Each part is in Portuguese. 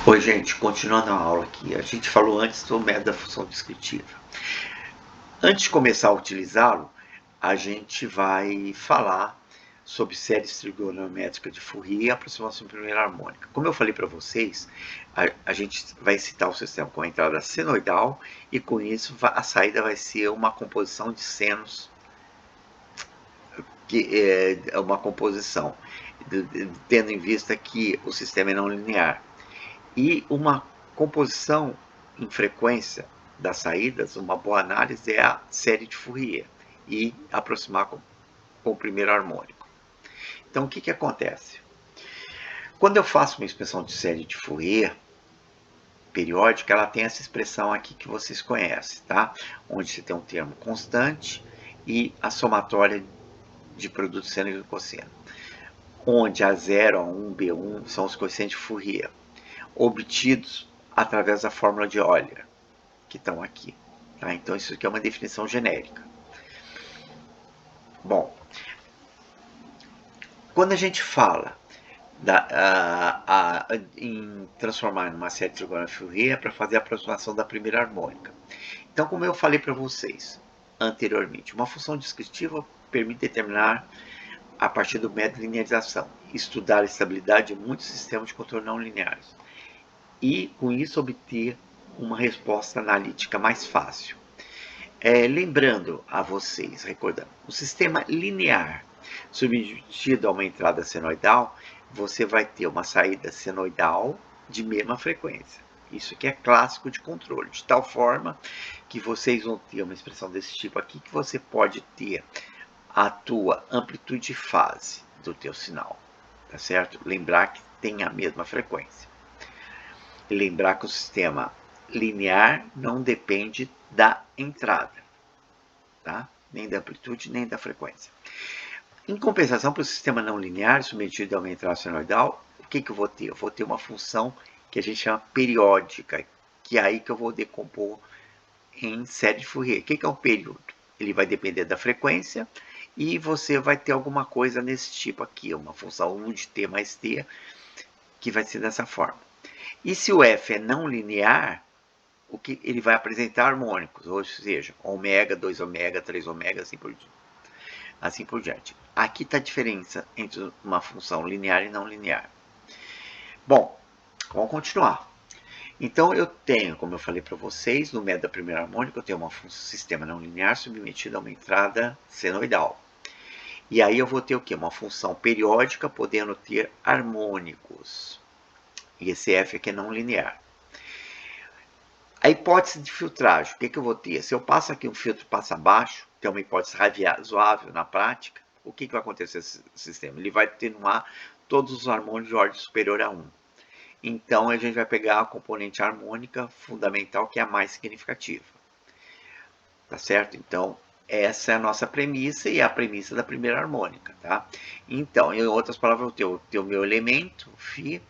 Oi, gente, continuando a aula aqui, a gente falou antes do método da função descritiva. Antes de começar a utilizá-lo, a gente vai falar sobre séries trigonométricas de Fourier e aproximação primeira harmônica. Como eu falei para vocês, a gente vai citar o sistema com a entrada senoidal e com isso a saída vai ser uma composição de senos, que é uma composição, tendo em vista que o sistema é não linear. E uma composição em frequência das saídas, uma boa análise é a série de Fourier e aproximar com o primeiro harmônico. Então, o que acontece? Quando eu faço uma expressão de série de Fourier periódica, ela tem essa expressão aqui que vocês conhecem, tá? Onde você tem um termo constante e a somatória de produto seno e cosseno, onde A0, A1, B1 são os coeficientes de Fourier, obtidos através da fórmula de Euler, que estão aqui. Tá? Então, isso aqui é uma definição genérica. Bom, quando a gente fala em transformar numa série de trigonometria Fourier, é para fazer a aproximação da primeira harmônica. Então, como eu falei para vocês anteriormente, uma função descritiva permite determinar, a partir do método de linearização, estudar a estabilidade de muitos sistemas de controle não lineares e, com isso, obter uma resposta analítica mais fácil. Lembrando a vocês, recordando, o sistema linear submetido a uma entrada senoidal, você vai ter uma saída senoidal de mesma frequência. Isso aqui é clássico de controle, de tal forma que vocês vão ter uma expressão desse tipo aqui, que você pode ter a tua amplitude e fase do teu sinal, tá certo? Lembrar que tem a mesma frequência. E lembrar que o sistema linear não depende da entrada, tá? Nem da amplitude, nem da frequência. Em compensação, para o sistema não linear, submetido a uma entrada senoidal, o que eu vou ter? Eu vou ter uma função que a gente chama periódica, que é aí que eu vou decompor em série de Fourier. O que é um período? Ele vai depender da frequência e você vai ter alguma coisa nesse tipo aqui, uma função U de t mais t, que vai ser dessa forma. E se o f é não linear, o que ele vai apresentar harmônicos, ou seja, ômega, 2 ômega, 3 ômega, assim por diante. Aqui está a diferença entre uma função linear e não linear. Bom, vamos continuar. Então eu tenho, como eu falei para vocês, no método da primeira harmônica, eu tenho um sistema não linear submetido a uma entrada senoidal. E aí eu vou ter o quê? Uma função periódica podendo ter harmônicos. E esse f aqui é não linear. A hipótese de filtragem, o que eu vou ter? Se eu passo aqui um filtro passa abaixo, que é uma hipótese razoável na prática, o que vai acontecer nesse sistema? Ele vai atenuar todos os harmônicos de ordem superior a 1. Então, a gente vai pegar a componente harmônica fundamental, que é a mais significativa. Tá certo? Então, essa é a nossa premissa e é a premissa da primeira harmônica, tá? Então, em outras palavras, eu vou ter o meu elemento, φ,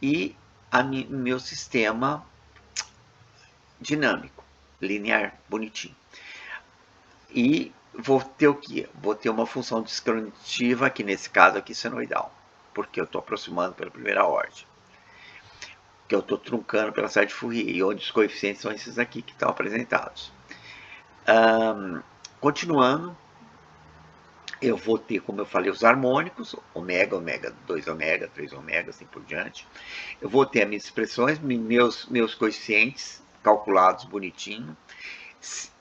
e meu sistema dinâmico, linear, bonitinho. E vou ter o quê? Vou ter uma função descritiva, que nesse caso aqui senoidal, porque eu estou aproximando pela primeira ordem, que eu estou truncando pela série de Fourier, e onde os coeficientes são esses aqui que estão apresentados. Continuando, eu vou ter, como eu falei, os harmônicos, ômega, ômega 2 ômega, 3 ômega, assim por diante. Eu vou ter as minhas expressões, meus coeficientes calculados bonitinho.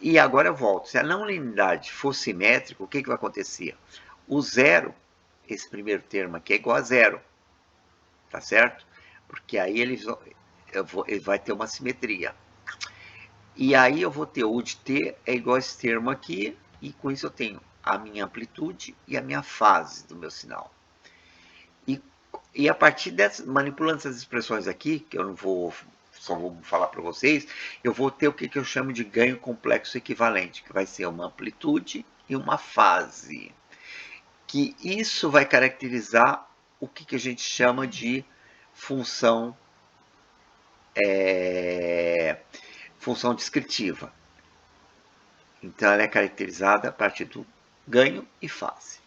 E agora eu volto. Se a não linearidade for simétrica, o que vai acontecer? O zero, esse primeiro termo aqui, é igual a zero. Tá certo? Porque aí ele vai ter uma simetria. E aí eu vou ter U de t é igual a esse termo aqui, e com isso eu tenho a minha amplitude e a minha fase do meu sinal. E a partir dessas, manipulando essas expressões aqui, que eu não vou, só vou falar para vocês, eu vou ter o que eu chamo de ganho complexo equivalente, que vai ser uma amplitude e uma fase. Que isso vai caracterizar o que a gente chama de função função descritiva. Então, ela é caracterizada a partir do ganho e fase.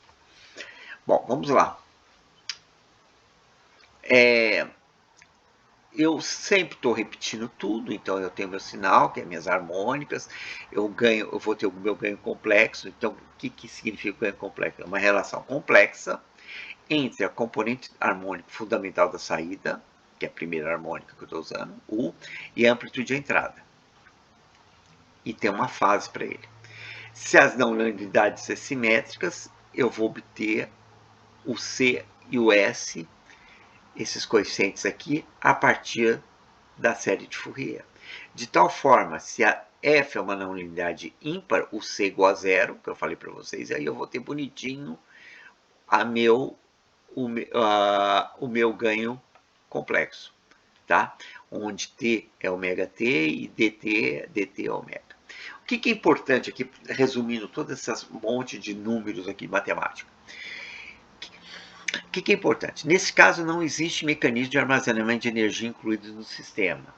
Bom, vamos lá. eu sempre estou repetindo tudo, então eu tenho meu sinal, que é minhas harmônicas, eu vou ter o meu ganho complexo. Então, o que significa ganho complexo? É uma relação complexa entre a componente harmônica fundamental da saída, que é a primeira harmônica que eu estou usando, U, e a amplitude de entrada. E tem uma fase para ele. Se as não unidades são simétricas, eu vou obter o C e o S, esses coeficientes aqui, a partir da série de Fourier. De tal forma, se a F é uma não unidade ímpar, o C igual a zero, que eu falei para vocês, aí eu vou ter bonitinho o meu ganho complexo, tá? Onde T é ômega T e DT é ômega. O que é importante aqui, resumindo todas essas monte de números aqui matemáticos? O que é importante? Nesse caso, não existe mecanismo de armazenamento de energia incluído no sistema,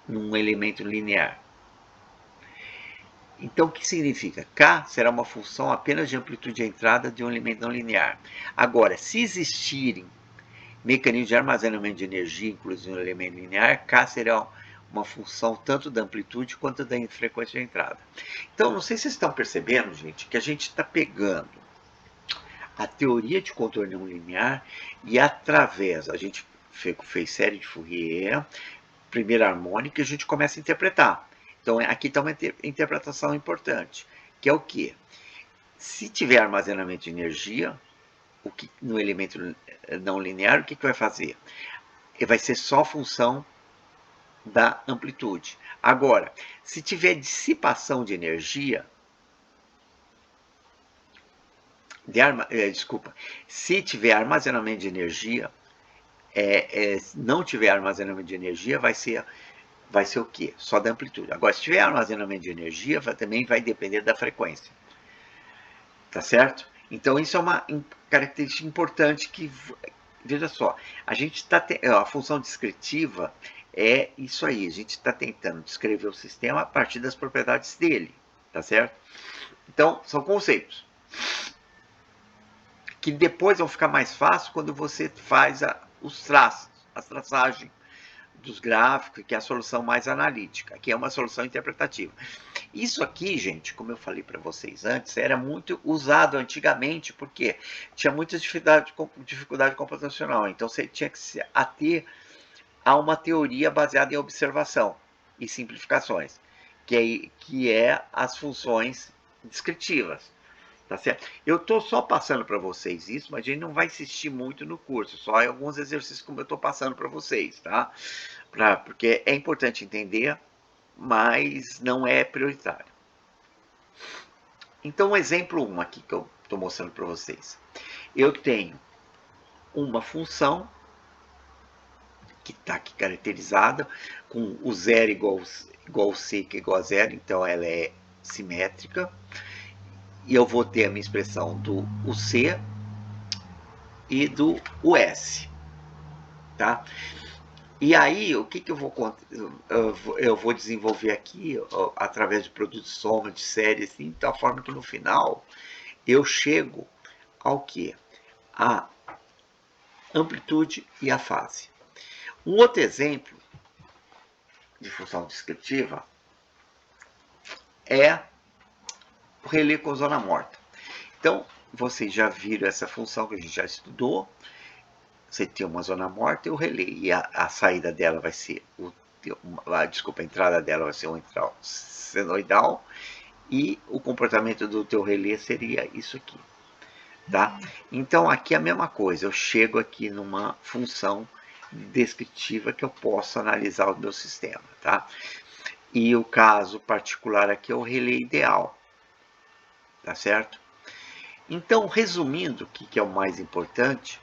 num elemento linear. Então, o que significa? K será uma função apenas de amplitude de entrada de um elemento não linear. Agora, se existirem mecanismos de armazenamento de energia incluídos no elemento linear, K será uma função tanto da amplitude quanto da frequência de entrada. Então, não sei se vocês estão percebendo, gente, que a gente está pegando a teoria de contorno não linear e através, a gente fez série de Fourier, primeira harmônica, e a gente começa a interpretar. Então, aqui está uma interpretação importante, que é o quê? Se tiver armazenamento de energia, no elemento não linear, o que vai fazer? Vai ser só função da amplitude. Agora, se tiver dissipação de energia, se tiver armazenamento de energia, não tiver armazenamento de energia, vai ser o quê? Só da amplitude. Agora, se tiver armazenamento de energia, também vai depender da frequência. Tá certo? Então, isso é uma característica importante que, veja só, a função descritiva é isso aí. A gente está tentando descrever o sistema a partir das propriedades dele. Tá certo? Então, são conceitos que depois vão ficar mais fácil quando você faz os traços, a traçagem dos gráficos, que é a solução mais analítica, que é uma solução interpretativa. Isso aqui, gente, como eu falei para vocês antes, era muito usado antigamente, porque tinha muita dificuldade computacional. Então, você tinha que se ater a uma teoria baseada em observação e simplificações, que é as funções descritivas. Tá certo? Eu estou só passando para vocês isso, mas a gente não vai insistir muito no curso, só em alguns exercícios como eu estou passando para vocês, tá? Porque é importante entender, mas não é prioritário. Então, exemplo 1 aqui que eu estou mostrando para vocês. Eu tenho uma função que está aqui caracterizada com o zero igual ao C, que é igual a zero, então ela é simétrica. E eu vou ter a minha expressão do C e do S, tá? E aí, o que eu vou desenvolver aqui, através de produto de soma, de série, assim, de tal forma que no final eu chego ao que? A amplitude e a fase. Um outro exemplo de função descritiva é o relé com zona morta. Então, vocês já viram essa função que a gente já estudou. Você tem uma zona morta e o relé. E a saída dela vai ser a entrada dela vai ser um entral senoidal. E o comportamento do teu relé seria isso aqui. Tá? Então, aqui é a mesma coisa. Eu chego aqui numa função descritiva que eu posso analisar o meu sistema. Tá? E o caso particular aqui é o relé ideal. Tá certo? Então, resumindo, o que é o mais importante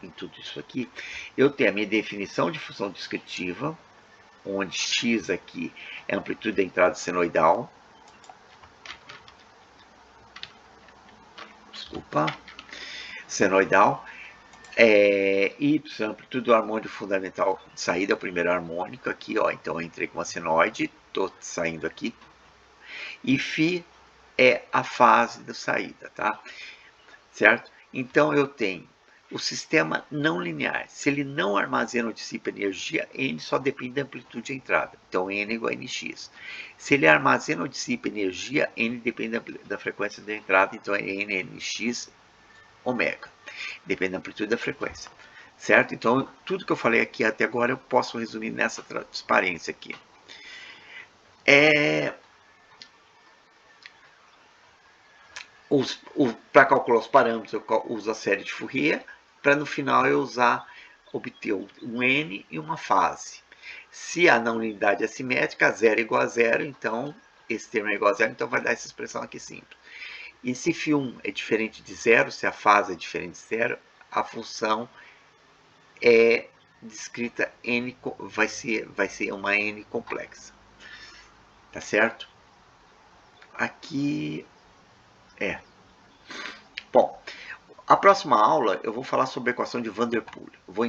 em tudo isso aqui, eu tenho a minha definição de função descritiva, onde x aqui é a amplitude da entrada senoidal. Senoidal. Y, amplitude do harmônico fundamental de saída, é o primeiro harmônico aqui, ó. Então, eu entrei com uma senoide, estou saindo aqui. E φ é a fase da saída, tá? Certo? Então, eu tenho o sistema não linear. Se ele não armazena ou dissipa energia, N só depende da amplitude de entrada. Então, N é igual a Nx. Se ele armazena ou dissipa energia, N depende da frequência da entrada. Então, N é Nx ômega. Depende da amplitude da frequência. Certo? Então, tudo que eu falei aqui até agora, eu posso resumir nessa transparência aqui. Para calcular os parâmetros, eu uso a série de Fourier, para no final eu obter um N e uma fase. Se a não unidade é simétrica, 0 é igual a 0, então esse termo é igual a 0, então vai dar essa expressão aqui simples. E se φ1 é diferente de 0, se a fase é diferente de 0, a função é descrita N, vai ser uma N complexa. Tá certo? Aqui Bom, a próxima aula eu vou falar sobre a equação de Van der Poel. Eu vou